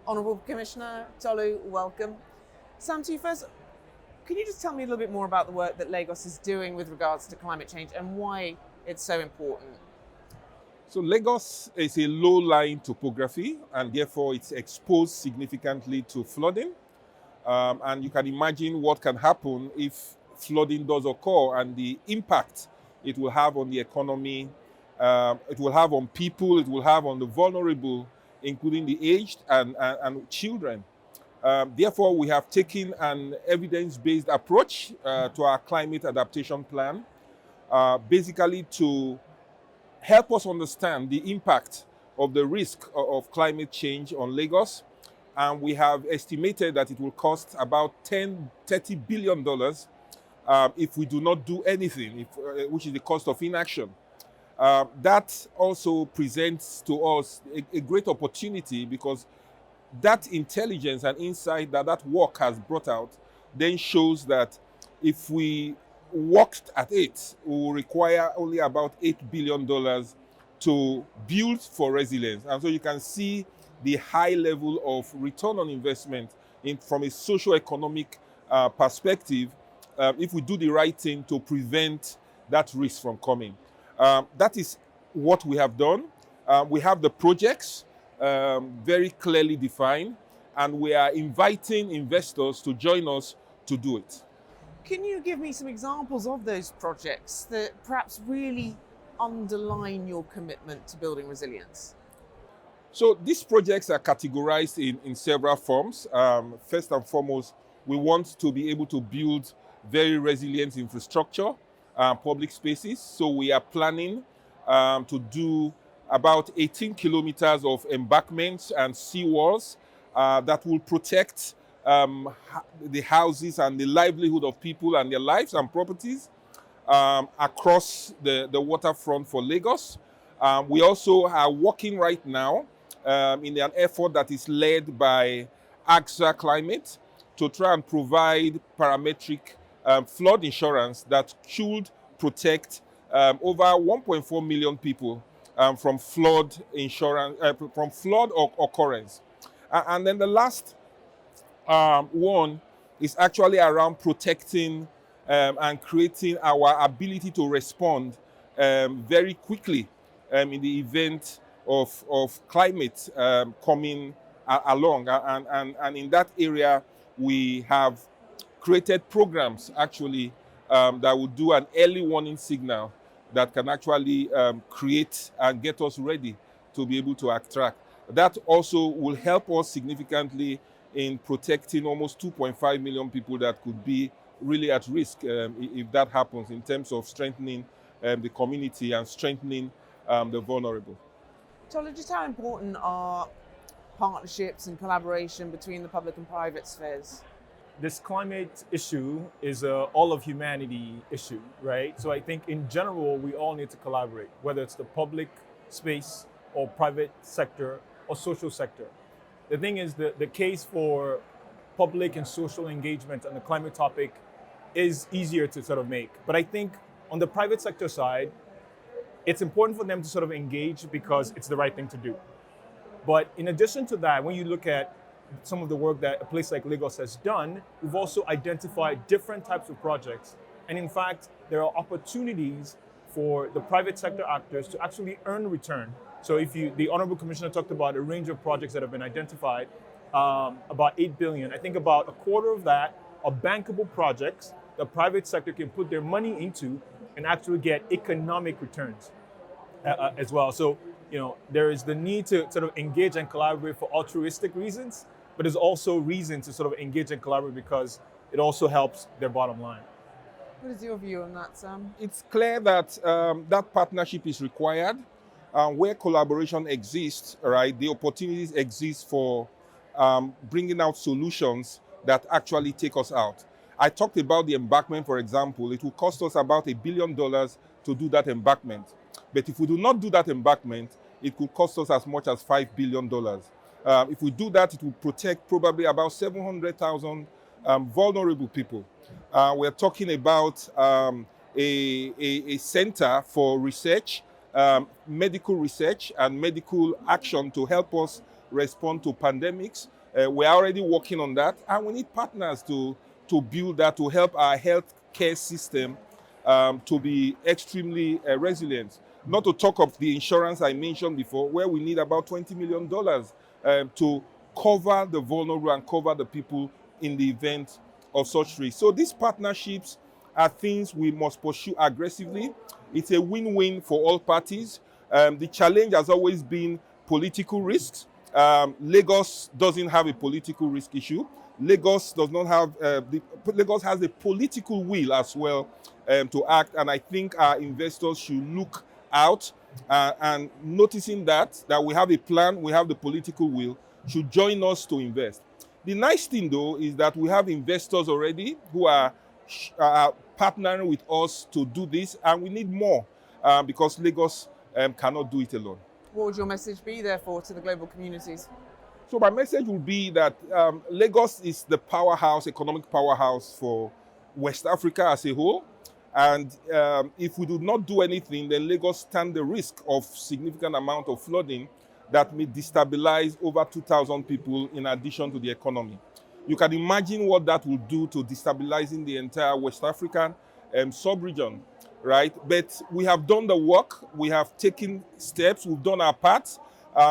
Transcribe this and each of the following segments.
Honourable Commissioner Tolu, welcome. Sam, to you first, can you just tell me a little bit more about the work that Lagos is doing with regards to climate change and why it's so important? So Lagos is a low-lying topography, and therefore it's exposed significantly to flooding. And you can imagine what can happen if flooding does occur and the impact it will have on the economy, it will have on people, it will have on the vulnerable, including the aged and children. Therefore, we have taken an evidence-based approach to our climate adaptation plan, basically to help us understand the impact of the risk of climate change on Lagos. And we have estimated that it will cost about $30 billion if we do not do anything, which is the cost of inaction. That also presents to us a great opportunity, because that intelligence and insight that work has brought out then shows that if we worked at it, we will require only about $8 billion to build for resilience. And so you can see the high level of return on investment from a socio-economic perspective if we do the right thing to prevent that risk from coming. That is what we have done. We have the projects very clearly defined, and we are inviting investors to join us to do it. Can you give me some examples of those projects that perhaps really underline your commitment to building resilience? So these projects are categorized in several forms. First and foremost, we want to be able to build very resilient infrastructure, public spaces. So we are planning to do about 18 kilometers of embankments and seawalls that will protect the houses and the livelihood of people and their lives and properties across the waterfront for Lagos. We also are working right now in an effort that is led by AXA Climate to try and provide parametric flood insurance that should protect over 1.4 million people from flood insurance, from flood occurrence. And then the last one is actually around protecting and creating our ability to respond very quickly in the event of climate coming along. And in that area, we have created programs actually that will do an early warning signal that can actually create and get us ready to be able to attract. That also will help us significantly in protecting almost 2.5 million people that could be really at risk if that happens, in terms of strengthening the community and strengthening the vulnerable. Tolu, just how important are partnerships and collaboration between the public and private spheres? This climate issue is a all of humanity issue, right? So I think in general, we all need to collaborate, whether it's the public space or private sector or social sector. The thing is that the case for public and social engagement on the climate topic is easier to sort of make. But I think on the private sector side, it's important for them to sort of engage because it's the right thing to do. But in addition to that, when you look at some of the work that a place like Lagos has done, we've also identified different types of projects. And in fact, there are opportunities for the private sector actors to actually earn return. So the Honorable Commissioner talked about a range of projects that have been identified, about 8 billion. I think about a quarter of that are bankable projects the private sector can put their money into and actually get economic returns as well. So, there is the need to sort of engage and collaborate for altruistic reasons, but there's also reason to sort of engage and collaborate because it also helps their bottom line. What is your view on that, Sam? It's clear that that partnership is required. Where collaboration exists, right, the opportunities exist for bringing out solutions that actually take us out. I talked about the embankment, for example. It will cost us about $1 billion to do that embankment. But if we do not do that embankment, it could cost us as much as $5 billion. If we do that, it will protect probably about 700,000 vulnerable people. We're talking about a center for research, medical research and medical action to help us respond to pandemics. We're already working on that, and we need partners to build that, to help our healthcare system to be extremely resilient. Not to talk of the insurance I mentioned before, where we need about $20 million to cover the vulnerable and cover the people in the event of such risk. So these partnerships are things we must pursue aggressively. It's a win-win for all parties. The challenge has always been political risks. Lagos doesn't have a political risk issue. Lagos does not have, Lagos has a political will as well to act, and I think our investors should look out and noticing that we have a plan, we have the political will, should join us to invest. The nice thing though is that we have investors already who are partnering with us to do this, and we need more because Lagos cannot do it alone. What would your message be, therefore, to the global communities? So my message would be that Lagos is the powerhouse, economic powerhouse for West Africa as a whole. And if we do not do anything, then Lagos stands the risk of significant amount of flooding that may destabilize over 2,000 people in addition to the economy. You can imagine what that will do to destabilizing the entire West African sub-region, right? But we have done the work, we have taken steps, we've done our part.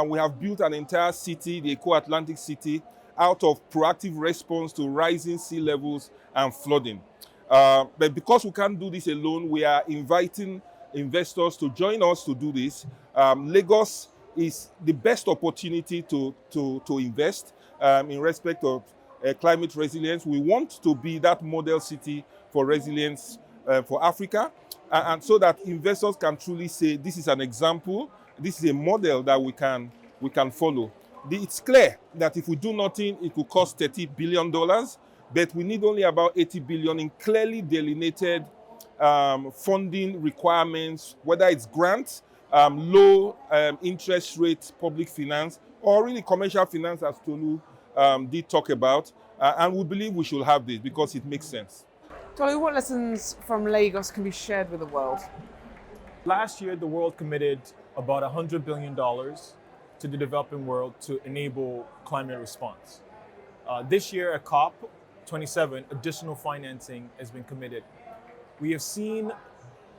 We have built an entire city, the Eco-Atlantic City, out of proactive response to rising sea levels and flooding. But because we can't do this alone, we are inviting investors to join us to do this. Lagos is the best opportunity to invest in respect of climate resilience. We want to be that model city for resilience for Africa, and so that investors can truly say this is an example, this is a model that we can follow. It's clear that if we do nothing, it will cost $30 billion, but we need only about 80 billion in clearly delineated funding requirements, whether it's grants, low interest rate public finance, or really commercial finance, as Tolu did talk about. And we believe we should have this because it makes sense. Tolu, what lessons from Lagos can be shared with the world? Last year, the world committed about $100 billion to the developing world to enable climate response. This year at COP27, additional financing has been committed. We have seen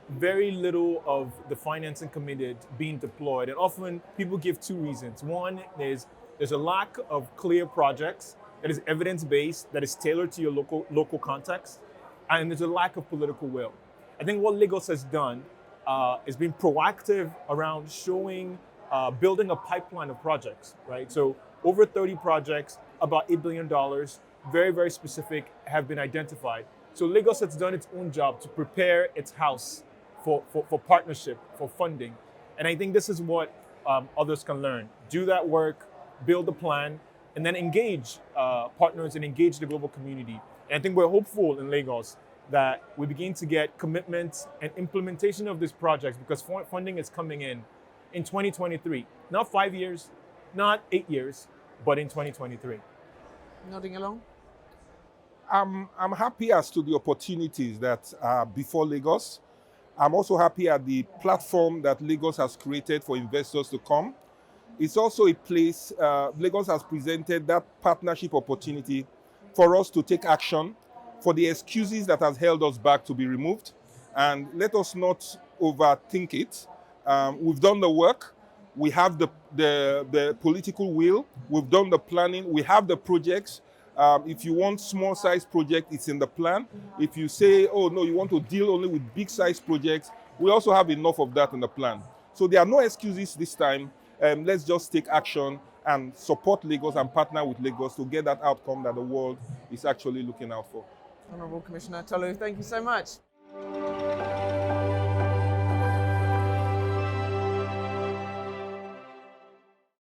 very little of the financing committed being deployed, and often people give two reasons. One is there's a lack of clear projects that is evidence-based, that is tailored to your local context, and there's a lack of political will. I think what Lagos has done is been proactive around showing, building a pipeline of projects, right? So over 30 projects, about $8 billion, very, very specific, have been identified. So Lagos has done its own job to prepare its house for partnership, for funding. And I think this is what others can learn. Do that work, build a plan, and then engage partners and engage the global community. And I think we're hopeful in Lagos that we begin to get commitments and implementation of these projects, because funding is coming in 2023. Not 5 years, not 8 years, but in 2023. Nodding along? I'm happy as to the opportunities that are before Lagos. I'm also happy at the platform that Lagos has created for investors to come. It's also a place, Lagos has presented that partnership opportunity for us to take action, for the excuses that has held us back to be removed. And let us not overthink it. We've done the work. We have the political will. We've done the planning. We have the projects. If you want small size project, it's in the plan. If you say, oh no, you want to deal only with big size projects, we also have enough of that in the plan. So there are no excuses this time. Let's just take action and support Lagos and partner with Lagos to get that outcome that the world is actually looking out for. Honourable Commissioner Tolu, thank you so much.